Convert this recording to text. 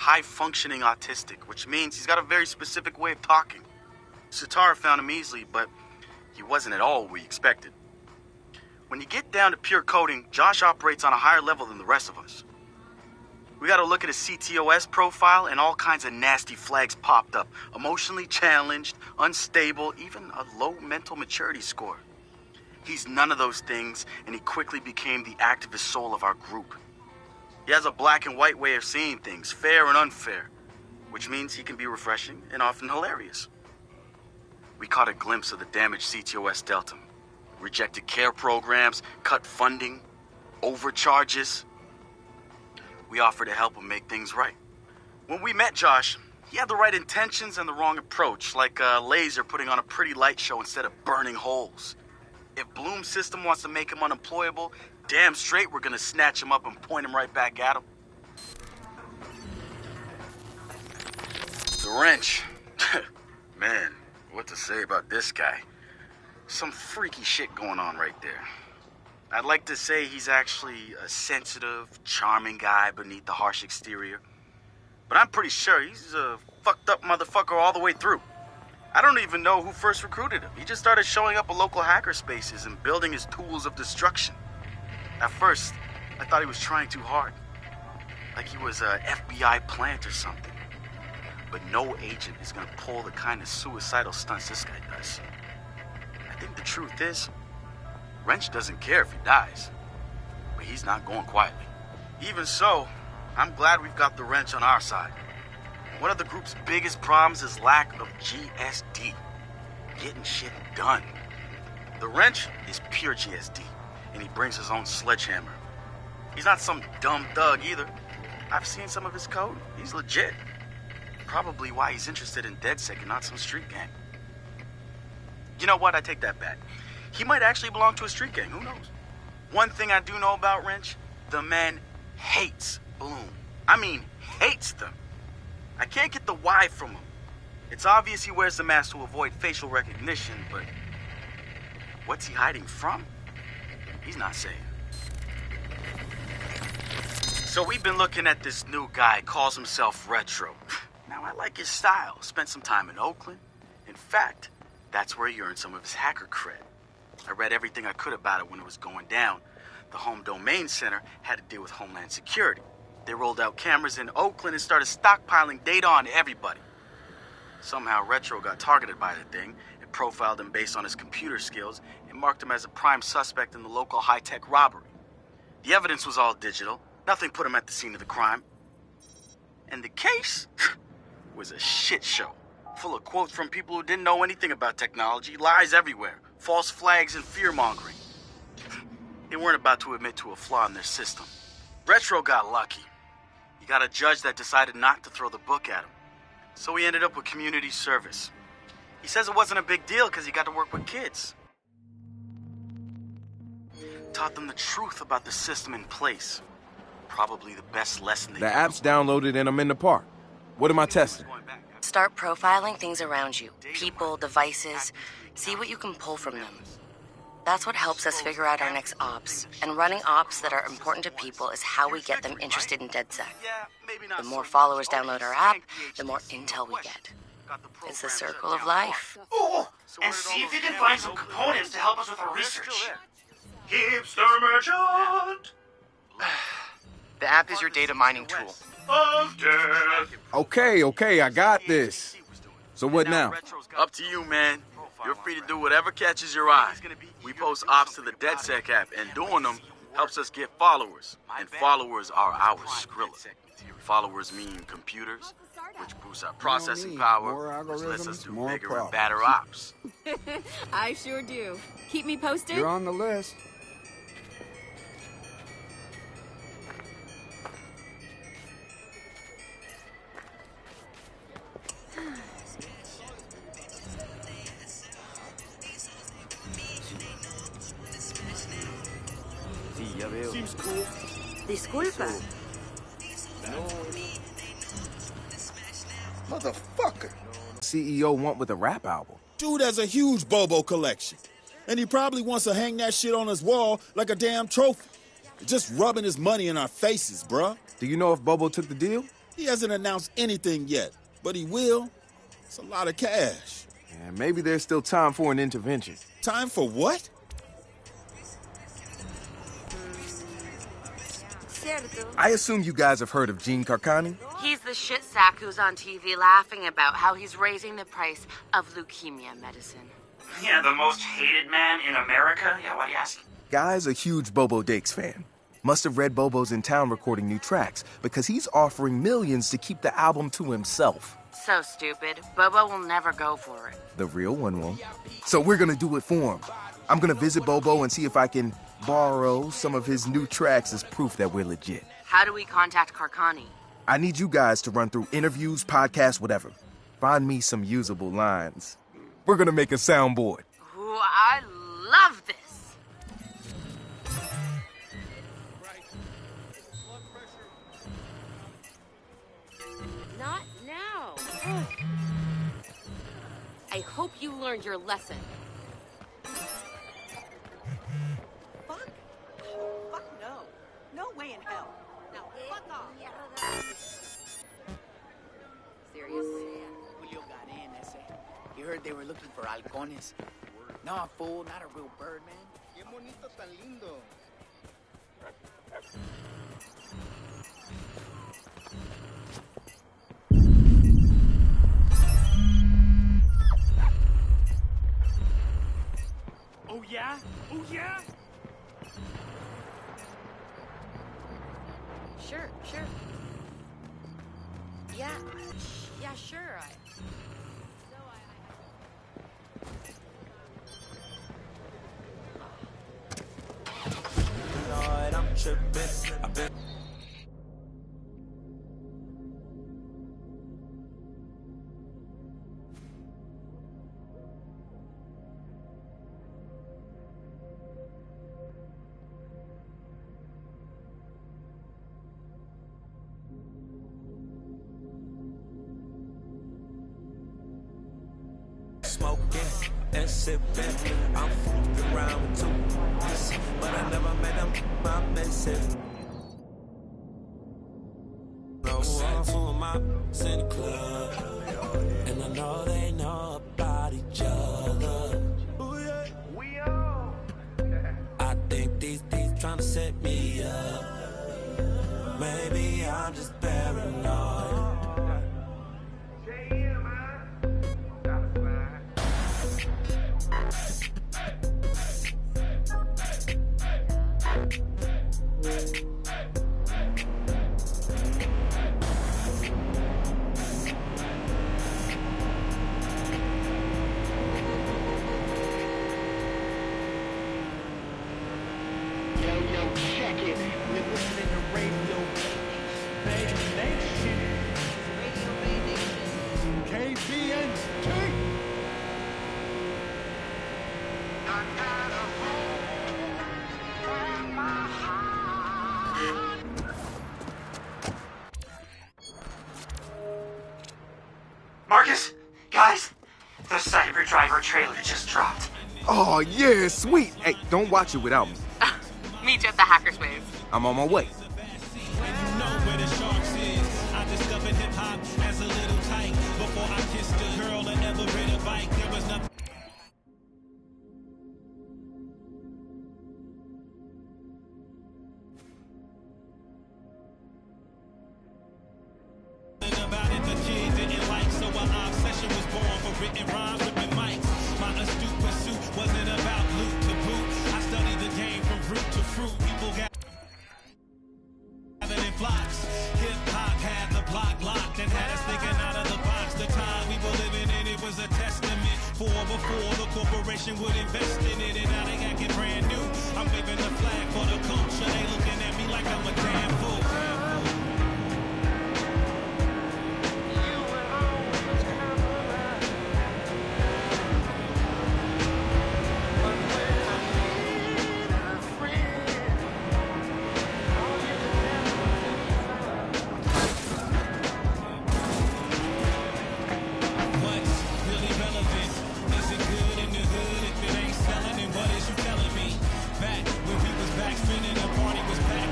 high-functioning autistic, which means he's got a very specific way of talking. Satara found him easily, but he wasn't at all what we expected. When you get down to pure coding, Josh operates on a higher level than the rest of us. We got to look at his CTOS profile, and all kinds of nasty flags popped up. Emotionally challenged, unstable, even a low mental maturity score. He's none of those things, and he quickly became the activist soul of our group. He has a black and white way of seeing things, fair and unfair, which means he can be refreshing and often hilarious. We caught a glimpse of the damaged CTOS dealt him. Rejected care programs, cut funding, overcharges. We offered to help him make things right. When we met Josh, he had the right intentions and the wrong approach, like a laser putting on a pretty light show instead of burning holes. If Bloom's system wants to make him unemployable, damn straight we're gonna snatch him up and point him right back at him. The wrench. Man, what to say about this guy? Some freaky shit going on right there. I'd like to say he's actually a sensitive, charming guy beneath the harsh exterior. But I'm pretty sure he's a fucked up motherfucker all the way through. I don't even know who first recruited him. He just started showing up at local hacker spaces and building his tools of destruction. At first, I thought he was trying too hard. Like he was a FBI plant or something. But no agent is gonna pull the kind of suicidal stunts this guy does. I think the truth is, Wrench doesn't care if he dies, but he's not going quietly. Even so, I'm glad we've got the Wrench on our side. One of the group's biggest problems is lack of GSD, getting shit done. The Wrench is pure GSD, and he brings his own sledgehammer. He's not some dumb thug either. I've seen some of his code. He's legit. Probably why he's interested in DedSec and not some street gang. You know what? I take that back. He might actually belong to a street gang, who knows? One thing I do know about Wrench, the man hates Bloom. I mean, hates them. I can't get the why from him. It's obvious he wears the mask to avoid facial recognition, but what's he hiding from? He's not saying. So we've been looking at this new guy, calls himself Retro. Now, I like his style. Spent some time in Oakland. In fact, that's where he earned some of his hacker cred. I read everything I could about it when it was going down. The Home Domain Center had to deal with Homeland Security. They rolled out cameras in Oakland and started stockpiling data on everybody. Somehow Retro got targeted by the thing and profiled him based on his computer skills and marked him as a prime suspect in the local high-tech robbery. The evidence was all digital. Nothing put him at the scene of the crime. And the case was a shit show, full of quotes from people who didn't know anything about technology, lies everywhere, false flags and fear-mongering. They weren't about to admit to a flaw in their system. Retro got lucky. He got a judge that decided not to throw the book at him. So he ended up with community service. He says it wasn't a big deal because he got to work with kids. Taught them the truth about the system in place. Probably the best lesson they The app's downloaded and I'm in the park. What am I testing? Start profiling things around you. People, devices. See what you can pull from them. That's what helps us figure out our next ops. And running ops that are important to people is how we get them interested in DedSec. The more followers download our app, the more intel we get. It's the circle of life. Ooh, and see if you can find some components to help us with our research. Hipster merchant! The app is your data mining tool. Of death. Okay, I got this. So what now? Up to you, man. You're free to do whatever catches your eye. We post ops to the DedSec app, and doing them helps us get followers. And followers are our Skrilla. Followers mean computers, which boosts our processing power, which lets us do bigger and badder ops. I sure do. Keep me posted. You're on the list. Seems cool. Disculpa. Motherfucker. CEO want with a rap album. Dude has a huge Bobo collection. And he probably wants to hang that shit on his wall like a damn trophy. Just rubbing his money in our faces, bruh. Do you know if Bobo took the deal? He hasn't announced anything yet, but he will. It's a lot of cash. Yeah, maybe there's still time for an intervention. Time for what? I assume you guys have heard of Gene Carcani? He's the shit sack who's on TV laughing about how he's raising the price of leukemia medicine. Yeah, the most hated man in America? Yeah, why do you ask? Guy's a huge Bobo Dakes fan. Must have read Bobo's in town recording new tracks because he's offering millions to keep the album to himself. So stupid. Bobo will never go for it. The real one won't. So we're gonna do it for him. I'm gonna visit Bobo and see if I can borrow some of his new tracks as proof that we're legit. How do we contact Carcani? I need you guys to run through interviews, podcasts, whatever. Find me some usable lines. We're gonna make a soundboard. Ooh, I love this. Not now. I hope you learned your lesson. Fuck? Fuck no. No way in hell. Now fuck off. Serious? Julio got in, ese. You heard they were looking for halcones. No, fool, not a real bird, man. Qué bonito tan lindo. Oh, yeah? Oh, yeah? Sure. Yeah, sure. Lord, I'm tripping. I've been. Smoking and sipping, I'm fooling around with two, but I never met them. My message. No one for my city club, and I know they know about each other. I think these trying to set me up. Maybe I'm just paranoid. Marcus? Guys? The Cyber Driver trailer just dropped. Oh, yeah, sweet. Hey, don't watch it without me. Meet you at the Hackerspace. I'm on my way. Before the corporation would invest in it, and now they got it brand new. I'm waving the flag for the culture. They looking at me like I'm a damn fool.